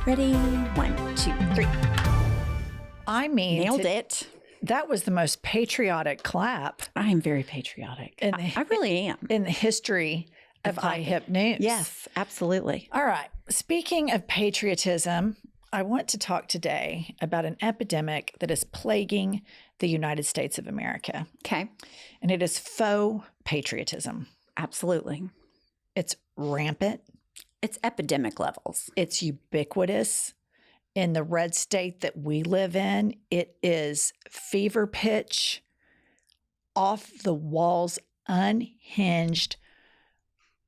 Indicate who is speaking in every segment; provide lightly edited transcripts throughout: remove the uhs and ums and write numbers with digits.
Speaker 1: Ready? 1, 2, 3.
Speaker 2: I mean,
Speaker 1: Nailed it.
Speaker 2: That was the most patriotic clap.
Speaker 1: I am very patriotic. I really am.
Speaker 2: In the history of IHIP News.
Speaker 1: Yes, absolutely.
Speaker 2: All right. Speaking of patriotism, I want to talk today about an epidemic that is plaguing the United States of America.
Speaker 1: Okay.
Speaker 2: And it is faux patriotism.
Speaker 1: Absolutely.
Speaker 2: It's rampant.
Speaker 1: It's epidemic levels.
Speaker 2: It's ubiquitous. In the red state that we live in, it is fever pitch, off the walls, unhinged,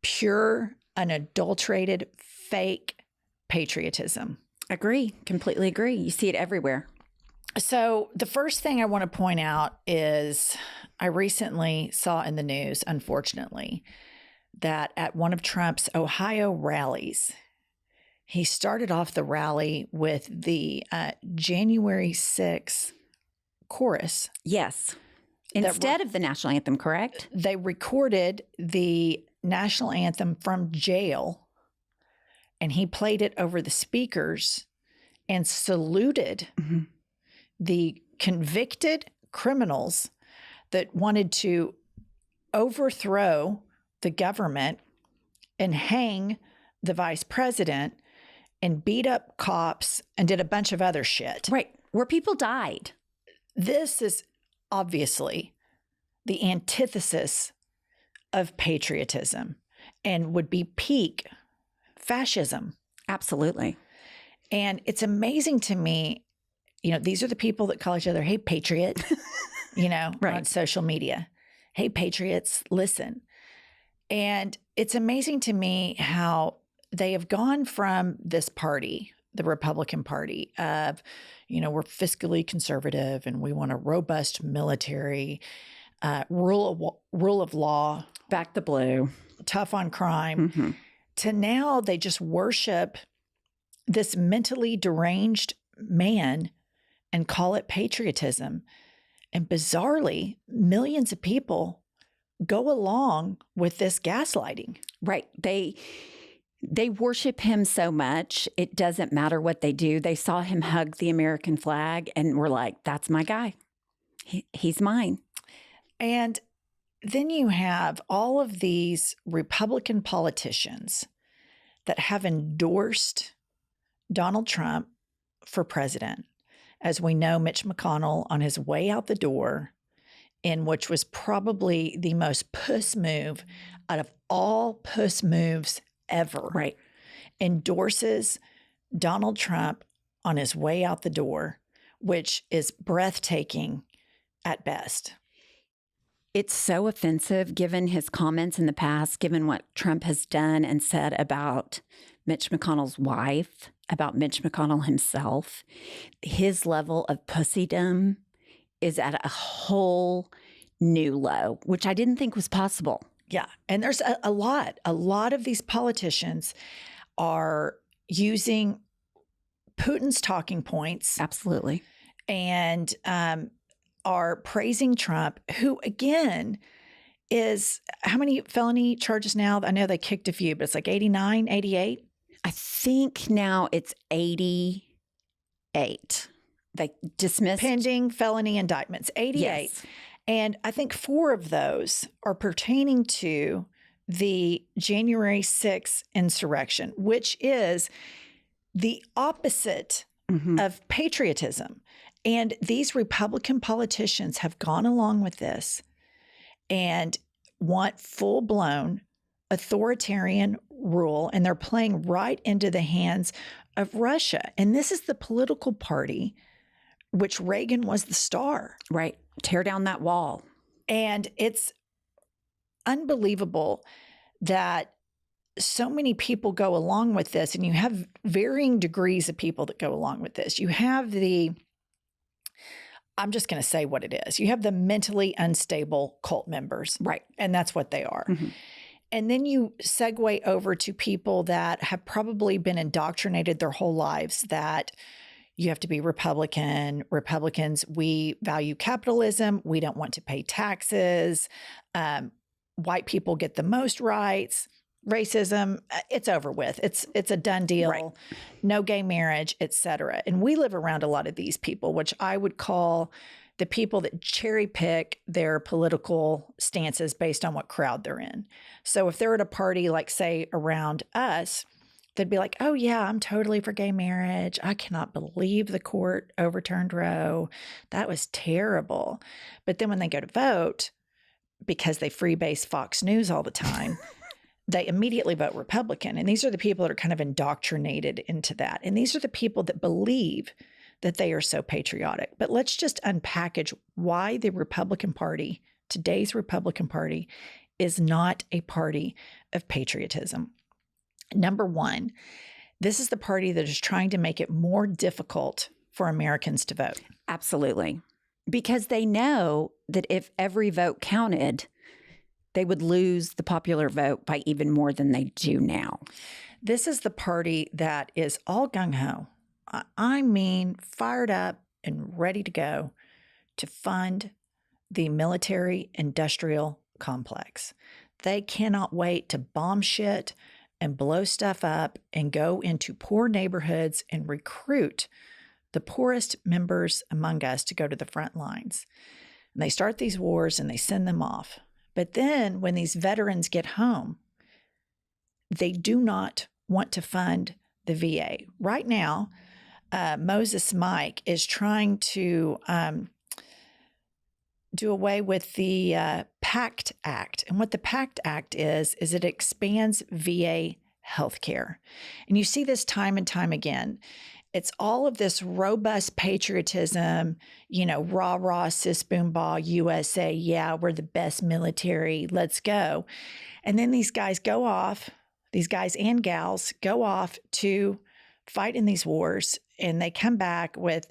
Speaker 2: pure, unadulterated, fake patriotism.
Speaker 1: Agree. Completely agree. You see it everywhere.
Speaker 2: So the first thing I want to point out is I recently saw in the news, unfortunately, that at one of Trump's Ohio rallies, he started off the rally with the January 6th chorus.
Speaker 1: Yes. Instead of the national anthem, correct?
Speaker 2: They recorded the national anthem from jail, and he played it over the speakers and saluted the convicted criminals that wanted to overthrow the government and hang the vice president and beat up cops and did a bunch of other shit.
Speaker 1: Right. Where people died.
Speaker 2: This is obviously the antithesis of patriotism and would be peak fascism.
Speaker 1: Absolutely.
Speaker 2: And it's amazing to me, you know, these are the people that call each other, hey, patriot, you know, on social media. Hey, patriots, listen. And it's amazing to me how they have gone from this party, the Republican Party, of, you know, we're fiscally conservative and we want a robust military, rule of law.
Speaker 1: Back the blue.
Speaker 2: Tough on crime. To now they just worship this mentally deranged man and call it patriotism. And bizarrely, millions of people go along with this gaslighting.
Speaker 1: Right. They worship him so much, it doesn't matter what they do. They saw him hug the American flag and were like, that's my guy. He's mine.
Speaker 2: And then you have all of these Republican politicians that have endorsed Donald Trump for president. As we know, Mitch McConnell on his way out the door, in which was probably the most puss move out of all puss moves ever, endorses Donald Trump on his way out the door, which is breathtaking at best.
Speaker 1: It's so offensive given his comments in the past, given what Trump has done and said about Mitch McConnell's wife, about Mitch McConnell himself. His level of pussydom is at a whole new low, which I didn't think was possible.
Speaker 2: Yeah. And there's a lot of these politicians are using Putin's talking points.
Speaker 1: Absolutely.
Speaker 2: And are praising Trump, who again is how many felony charges now? I know they kicked a few, but it's like 89, 88.
Speaker 1: I think now it's 88. They dismissed.
Speaker 2: Pending felony indictments, 88.
Speaker 1: Yes.
Speaker 2: And I think 4 of those are pertaining to the January 6th insurrection, which is the opposite of patriotism. And these Republican politicians have gone along with this and want full-blown authoritarian rule, and they're playing right into the hands of Russia. And this is the political party which Reagan was the star.
Speaker 1: Right. Tear down that wall.
Speaker 2: And it's unbelievable that so many people go along with this, and you have varying degrees of people that go along with this. You have I'm just going to say what it is. You have the mentally unstable cult members.
Speaker 1: Right.
Speaker 2: And that's what they are. And then you segue over to people that have probably been indoctrinated their whole lives that you have to be Republican. Republicans, we value capitalism. We don't want to pay taxes. White people get the most rights. racism, it's over with. It's a done deal.
Speaker 1: Right.
Speaker 2: No gay marriage, etc. And we live around a lot of these people, which I would call the people that cherry pick their political stances based on what crowd they're in. So if they're at a party, like say around us, they'd be like, oh yeah, I'm totally for gay marriage. I cannot believe the court overturned Roe. That was terrible. But then when they go to vote, because they freebase Fox News all the time, they immediately vote Republican. And these are the people that are kind of indoctrinated into that. And these are the people that believe that they are so patriotic. But let's just unpackage why the Republican Party, today's Republican Party, is not a party of patriotism. Number one, this is the party that is trying to make it more difficult for Americans to vote.
Speaker 1: Absolutely. Because they know that if every vote counted, they would lose the popular vote by even more than they do now.
Speaker 2: This is the party that is all gung-ho. I mean, fired up and ready to go to fund the military-industrial complex. They cannot wait to bomb shit and blow stuff up and go into poor neighborhoods and recruit the poorest members among us to go to the front lines. And they start these wars and they send them off. But then when these veterans get home, they do not want to fund the VA. Right now, Moses Mike is trying to do away with the PACT Act. And what the PACT Act is it expands VA healthcare. And you see this time and time again. It's all of this robust patriotism, rah, rah, sis, boom, bah, USA. Yeah, we're the best military. Let's go. And then these guys go off, these guys and gals go off to fight in these wars. And they come back with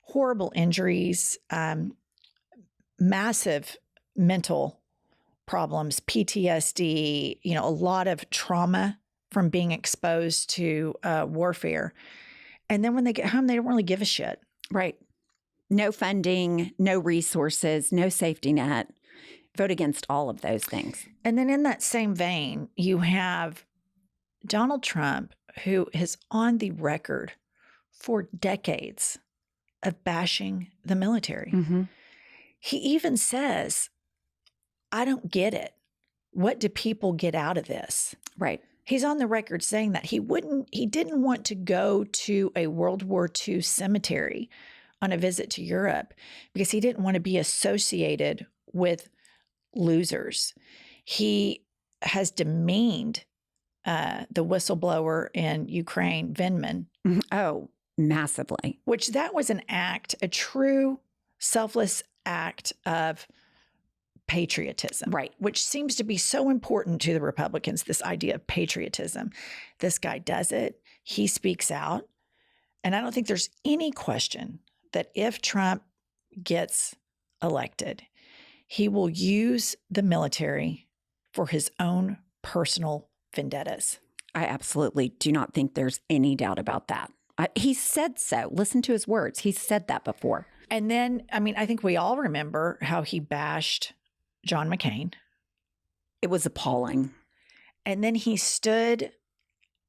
Speaker 2: horrible injuries, massive mental problems, PTSD, a lot of trauma from being exposed to warfare. And then when they get home, they don't really give a shit.
Speaker 1: Right. No funding, no resources, no safety net. Vote against all of those things.
Speaker 2: And then in that same vein, you have Donald Trump, who is on the record for decades of bashing the military.
Speaker 1: Mm-hmm.
Speaker 2: He even says, I don't get it. What do people get out of this?
Speaker 1: Right.
Speaker 2: He's on the record saying that he didn't want to go to a World War II cemetery on a visit to Europe because he didn't want to be associated with losers. He has demeaned the whistleblower in Ukraine, Vindman.
Speaker 1: Oh, massively.
Speaker 2: Which that was an act, a true selfless act of patriotism,
Speaker 1: right?
Speaker 2: Which seems to be so important to the Republicans, this idea of patriotism. This guy does it. He speaks out. And I don't think there's any question that if Trump gets elected, he will use the military for his own personal vendettas.
Speaker 1: I absolutely do not think there's any doubt about that. He said so. Listen to his words. He said that before.
Speaker 2: And then, I think we all remember how he bashed John McCain.
Speaker 1: It was appalling.
Speaker 2: And then he stood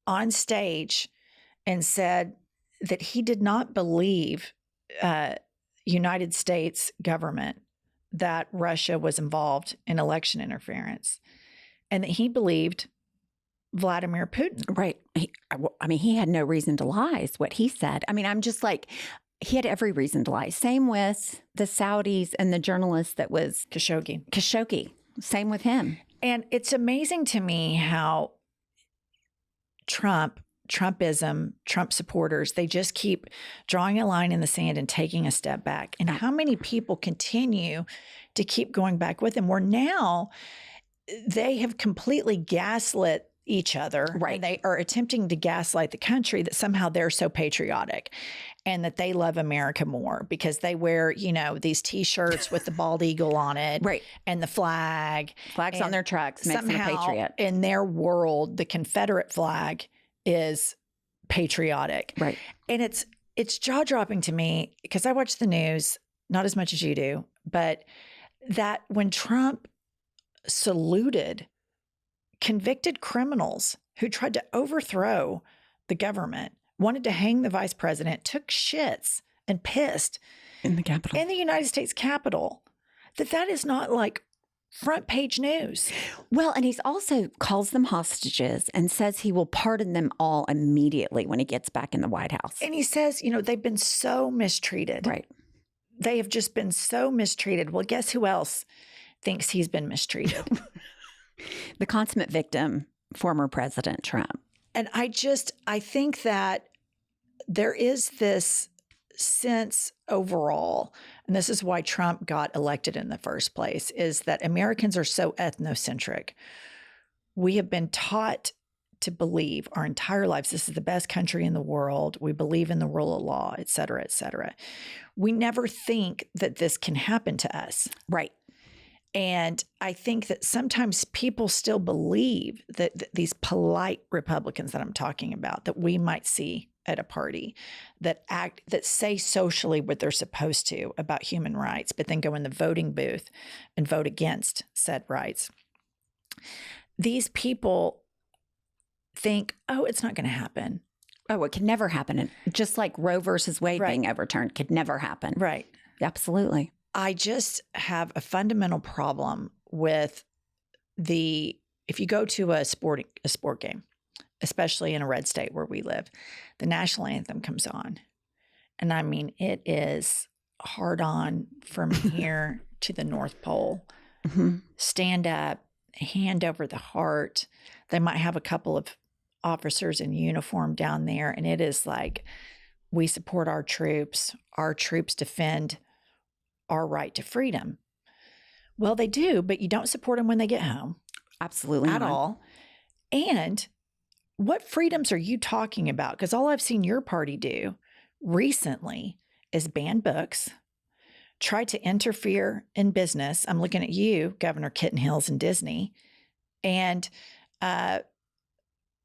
Speaker 2: on stage and said that he did not believe United States government that Russia was involved in election interference, and that he believed Vladimir Putin.
Speaker 1: Right. He had no reason to lie is what he said. I'm just like, he had every reason to lie. Same with the Saudis and the journalist that was Khashoggi. Same with him.
Speaker 2: And it's amazing to me how Trumpism, Trump supporters, they just keep drawing a line in the sand and taking a step back. And how many people continue to keep going back with him, where now they have completely gaslit each other.
Speaker 1: Right.
Speaker 2: And they are attempting to gaslight the country that somehow they're so patriotic and that they love America more because they wear, these T-shirts with the bald eagle on it.
Speaker 1: Right.
Speaker 2: And the flags
Speaker 1: on their trucks makes them a patriot.
Speaker 2: In their world, the Confederate flag is patriotic.
Speaker 1: Right.
Speaker 2: And it's jaw-dropping to me because I watch the news, not as much as you do, but that when Trump saluted convicted criminals who tried to overthrow the government, wanted to hang the vice president, took shits and pissed
Speaker 1: in the Capitol.
Speaker 2: in the United States Capitol, that is not like front page news.
Speaker 1: Well, and he's also calls them hostages and says he will pardon them all immediately when he gets back in the White House.
Speaker 2: And he says, they've been so mistreated.
Speaker 1: Right.
Speaker 2: They have just been so mistreated. Well, guess who else thinks he's been mistreated?
Speaker 1: The consummate victim, former President Trump.
Speaker 2: And I think that there is this sense overall, and this is why Trump got elected in the first place, is that Americans are so ethnocentric. We have been taught to believe our entire lives this is the best country in the world. We believe in the rule of law, et cetera, et cetera. We never think that this can happen to us.
Speaker 1: Right.
Speaker 2: And I think that sometimes people still believe that these polite Republicans that I'm talking about, that we might see at a party, that say socially what they're supposed to about human rights, but then go in the voting booth and vote against said rights. These people think, oh, it's not going to happen.
Speaker 1: Oh, it could never happen. And just like Roe versus Wade
Speaker 2: Right.
Speaker 1: being overturned could never happen.
Speaker 2: Right.
Speaker 1: Absolutely.
Speaker 2: I just have a fundamental problem with if you go to a sport game, especially in a red state where we live, the national anthem comes on. And I mean, it is hard on from here to the North Pole.
Speaker 1: Mm-hmm.
Speaker 2: Stand up, hand over the heart. They might have a couple of officers in uniform down there. And it is like, we support our troops defend our right to freedom. Well, they do, but you don't support them when they get home.
Speaker 1: Absolutely
Speaker 2: At
Speaker 1: not.
Speaker 2: all. And what freedoms are you talking about? Because all I've seen your party do recently is ban books, try to interfere in business. I'm looking at you, Governor Kitten Hills and Disney. And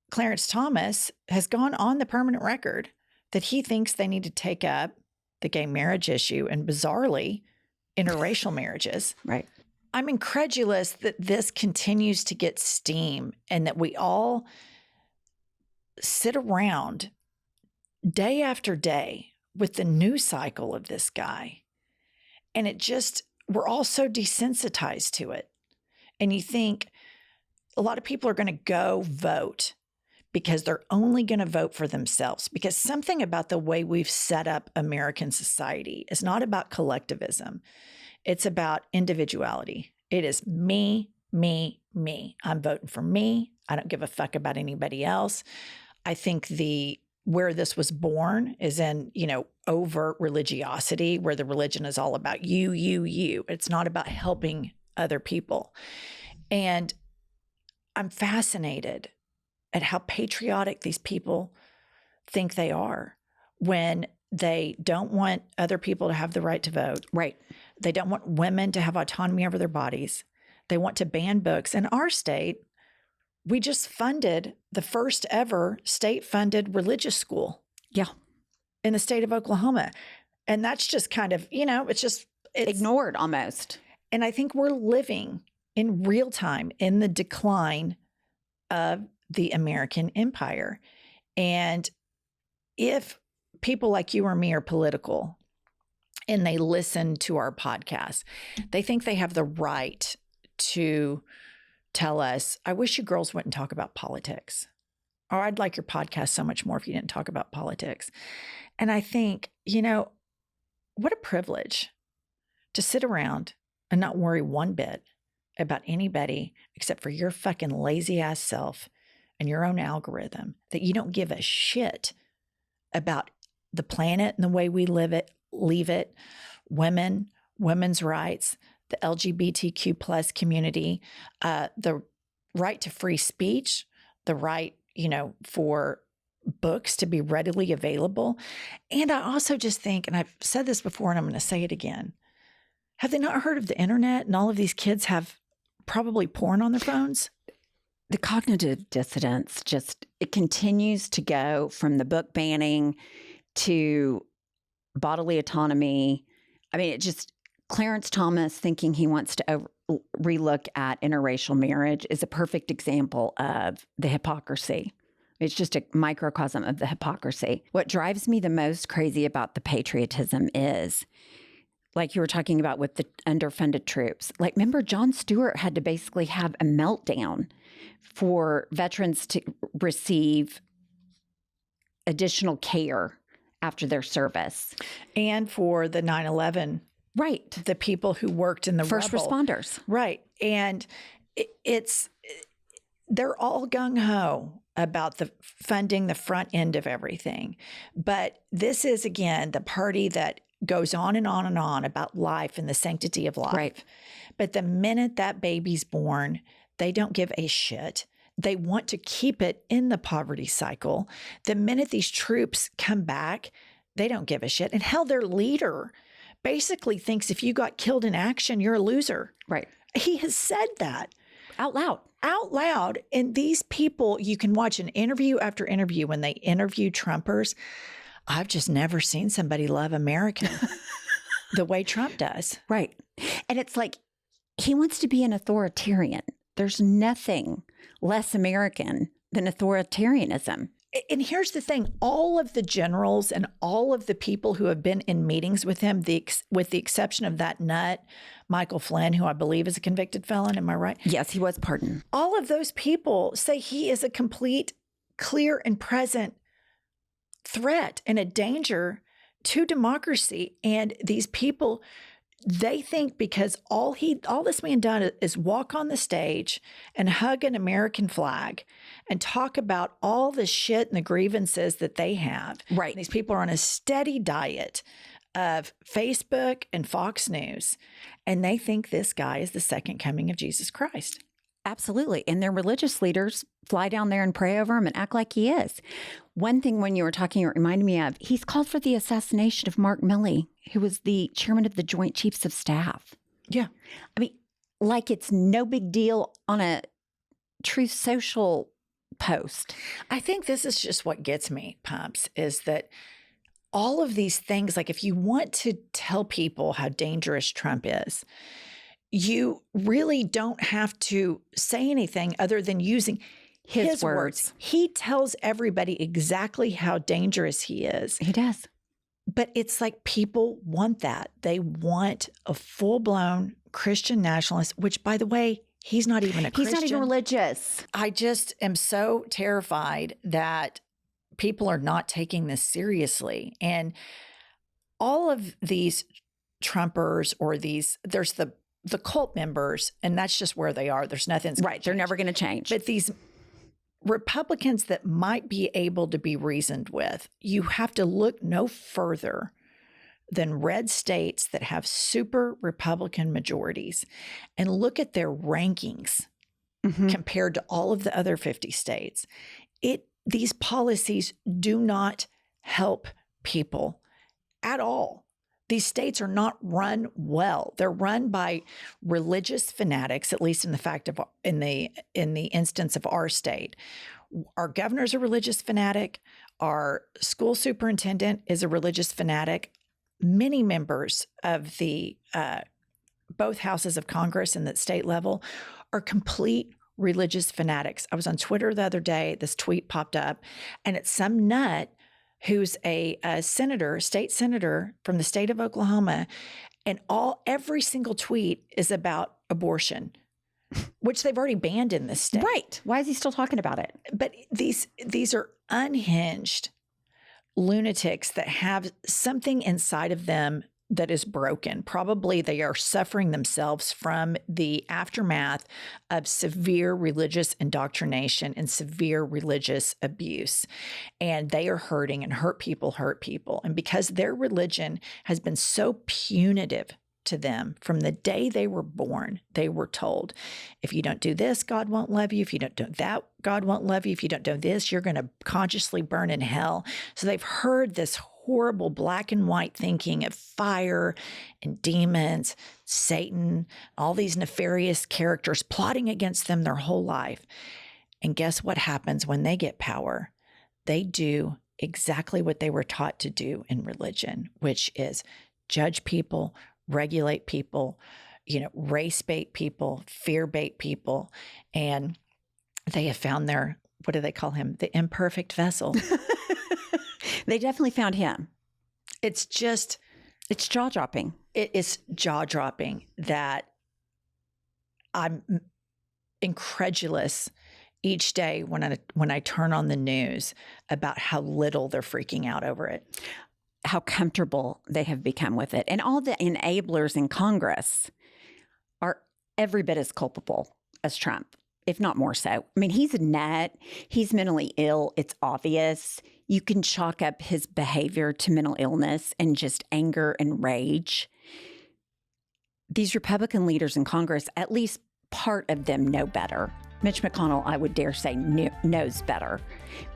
Speaker 2: Clarence Thomas has gone on the permanent record that he thinks they need to take up the gay marriage issue and bizarrely interracial marriages.
Speaker 1: Right.
Speaker 2: I'm incredulous that this continues to get steam and that we all sit around day after day with the news cycle of this guy. And we're all so desensitized to it. And you think a lot of people are going to go vote because they're only going to vote for themselves, because something about the way we've set up American society is not about collectivism. It's about individuality. It is me, me, me. I'm voting for me. I don't give a fuck about anybody else. I think where this was born is in, overt religiosity, where the religion is all about you, you, you. It's not about helping other people. And I'm fascinated at how patriotic these people think they are when they don't want other people to have the right to vote.
Speaker 1: Right.
Speaker 2: They don't want women to have autonomy over their bodies. They want to ban books. In our state, we just funded the first ever state-funded religious school.
Speaker 1: Yeah.
Speaker 2: In the state of Oklahoma. And that's just kind of, it's
Speaker 1: ignored almost.
Speaker 2: And I think we're living in real time in the decline of the American empire. And if people like you or me are political and they listen to our podcast, they think they have the right to tell us, I wish you girls wouldn't talk about politics. Or I'd like your podcast so much more if you didn't talk about politics. And I think, what a privilege to sit around and not worry one bit about anybody except for your fucking lazy ass self and your own algorithm, that you don't give a shit about the planet and the way we leave it, women's rights, the LGBTQ plus community, the right to free speech, the right, for books to be readily available. And I also just think, and I've said this before and I'm going to say it again, have they not heard of the internet and all of these kids have probably porn on their phones?
Speaker 1: The cognitive dissonance it continues to go from the book banning to bodily autonomy. I mean, it just Clarence Thomas thinking he wants to relook at interracial marriage is a perfect example of the hypocrisy. It's just a microcosm of the hypocrisy. What drives me the most crazy about the patriotism is, like you were talking about with the underfunded troops. Like, remember, Jon Stewart had to basically have a meltdown for veterans to receive additional care after their service.
Speaker 2: And for the 9/11,
Speaker 1: right,
Speaker 2: the people who worked in the
Speaker 1: first responders.
Speaker 2: Right. And they're all gung-ho about the funding the front end of everything. But this is, again, the party that goes on and on and on about life and the sanctity of life.
Speaker 1: Right.
Speaker 2: But the minute that baby's born, they don't give a shit. They want to keep it in the poverty cycle. The minute these troops come back, they don't give a shit. And hell, their leader basically thinks if you got killed in action, you're a loser.
Speaker 1: Right.
Speaker 2: He has said that.
Speaker 1: Out loud.
Speaker 2: Out loud. And these people, you can watch an interview after interview when they interview Trumpers. I've just never seen somebody love America the way Trump does.
Speaker 1: Right. And it's like he wants to be an authoritarian. There's nothing less American than authoritarianism.
Speaker 2: And here's the thing. All of the generals and all of the people who have been in meetings with him, with the exception of that nut, Michael Flynn, who I believe is a convicted felon. Am I right?
Speaker 1: Yes, he was pardoned.
Speaker 2: All of those people say he is a complete, clear and present threat and a danger to democracy. And these people, they think because all this man done is walk on the stage and hug an American flag and talk about all the shit and the grievances that they have.
Speaker 1: Right.
Speaker 2: And these people are on a steady diet of Facebook and Fox News, and they think this guy is the second coming of Jesus Christ.
Speaker 1: Absolutely. And their religious leaders fly down there and pray over him and act like he is. One thing when you were talking, it reminded me of, he's called for the assassination of Mark Milley, who was the chairman of the Joint Chiefs of Staff.
Speaker 2: Yeah.
Speaker 1: I mean, like it's no big deal on a Truth Social post.
Speaker 2: I think this is just what gets me, Pumps, is that all of these things, like if you want to tell people how dangerous Trump is, you really don't have to say anything other than using his words. He tells everybody exactly how dangerous he is.
Speaker 1: He does.
Speaker 2: But it's like people want that. They want a full-blown Christian nationalist, which, by the way, he's not even a Christian.
Speaker 1: He's not even religious.
Speaker 2: I just am so terrified that people are not taking this seriously. And all of these Trumpers or there's the cult members, and that's just where they are. There's nothing.
Speaker 1: Right. They're never going to change.
Speaker 2: But these Republicans that might be able to be reasoned with, you have to look no further than red states that have super Republican majorities and look at their rankings compared to all of the other 50 states. These policies do not help people at all. These states are not run well. They're run by religious fanatics, at least in the instance of our state. Our governor's a religious fanatic. Our school superintendent is a religious fanatic. Many members of the both houses of Congress and the state level are complete religious fanatics. I was on Twitter the other day. This tweet popped up, and it's some nut who's a state senator from the state of Oklahoma, and every single tweet is about abortion, which they've already banned in this state.
Speaker 1: Right. Why is he still talking about it?
Speaker 2: But these are unhinged lunatics that have something inside of them that is broken. Probably they are suffering themselves from the aftermath of severe religious indoctrination and severe religious abuse. And they are hurting, and hurt people. And because their religion has been so punitive to them from the day they were born, they were told, if you don't do this, God won't love you. If you don't do that, God won't love you. If you don't do this, you're going to consciously burn in hell. So they've heard this horrible black and white thinking of fire and demons, Satan, all these nefarious characters plotting against them their whole life. And guess what happens when they get power? They do exactly what they were taught to do in religion, which is judge people, regulate people, race bait people, fear bait people. And they have found their, what do they call him? The imperfect vessel.
Speaker 1: They definitely found him.
Speaker 2: It's
Speaker 1: jaw-dropping.
Speaker 2: It is jaw-dropping that I'm incredulous each day when I turn on the news about how little they're freaking out over it.
Speaker 1: How comfortable they have become with it. And all the enablers in Congress are every bit as culpable as Trump, if not more so. I mean, he's a nut. He's mentally ill. It's obvious. You can chalk up his behavior to mental illness and just anger and rage. These Republican leaders in Congress, at least part of them know better. Mitch McConnell, I would dare say, knows better,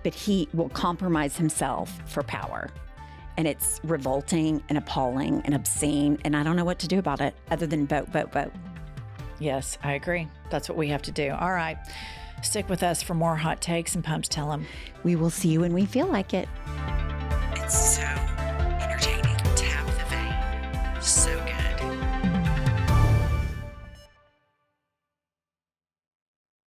Speaker 1: but he will compromise himself for power. And it's revolting and appalling and obscene, and I don't know what to do about it other than vote, vote, vote.
Speaker 2: Yes, I agree. That's what we have to do. All right. Stick with us for more hot takes and Pumps Tell 'em.
Speaker 1: We will see you when we feel like it.